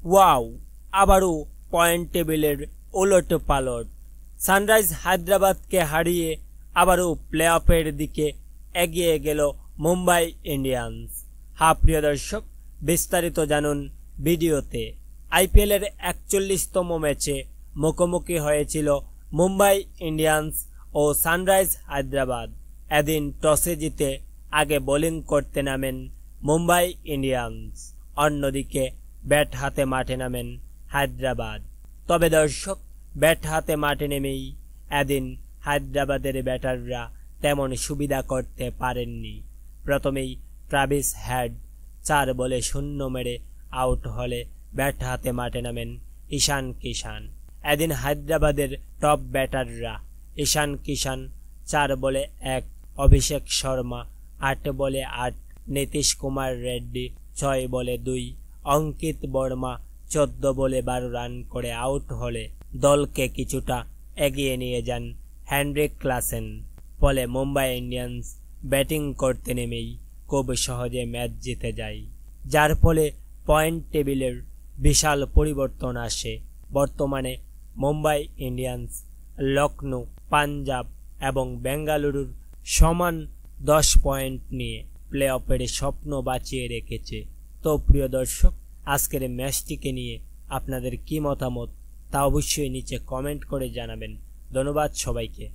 Wow, আবারও point টেবিলের ওলট পালট। সানরাইজ হায়দ্রাবাদকে হারিয়ে আবারও প্লে অফের দিকে এগিয়ে গেল মুম্বাই ইন্ডিয়ান্স। প্রিয় দর্শক, বিস্তারিত জানুন ভিডিওতে। আইপিএলের 41তম ম্যাচে মুখোমুখি হয়েছিল মুম্বাই ইন্ডিয়ান্স ও সানরাইজ হায়দ্রাবাদ। এদিন টসে জিতে আগে বোলিং করতে নামেন মুম্বাই ইন্ডিয়ান্স, অন্যদিকে ব্যাট হাতে মাঠে নামেন হায়দ্রাবাদ। তবে দর্শক, ব্যাট হাতে মাঠে নেমেই এদিন হায়দ্রাবাদের ব্যাটাররা তেমন সুবিধা করতে পারেননি। প্রথমেই ট্রাভিস হেড 4 বলে 0 মেরে আউট হলে ব্যাট হাতে মাঠে নামেন ঈশান কিষান। এদিন হায়দ্রাবাদের টপ ব্যাটাররা ঈশান কিষান 4 বলে 1, অভিষেক শর্মা 8 বলে 8, নীতিশ কুমার রেড্ডি 6 বলে 2, অঙ্কিত বর্মা 14 বলে 12 রান করে আউট হলে দলকে কিছুটা এগিয়ে নিয়ে যান হেনরিক ক্লাসেন। ফলে মুম্বাই ইন্ডিয়ান্স ব্যাটিং করতে নেমেই খুব সহজে ম্যাচ জিতে যায়, যার ফলে পয়েন্ট টেবিলের বিশাল পরিবর্তন আসে। বর্তমানে মুম্বাই ইন্ডিয়ান্স লখনৌ, পাঞ্জাব এবং বেঙ্গালুরুর সমান 10 পয়েন্ট নিয়ে প্লে অফের স্বপ্ন বাঁচিয়ে রেখেছে। তো প্রিয় দর্শক, আজকের ম্যাচটিকে নিয়ে আপনাদের কি মতামত তা অবশ্যই নিচে কমেন্ট করে জানাবেন। ধন্যবাদ সবাইকে।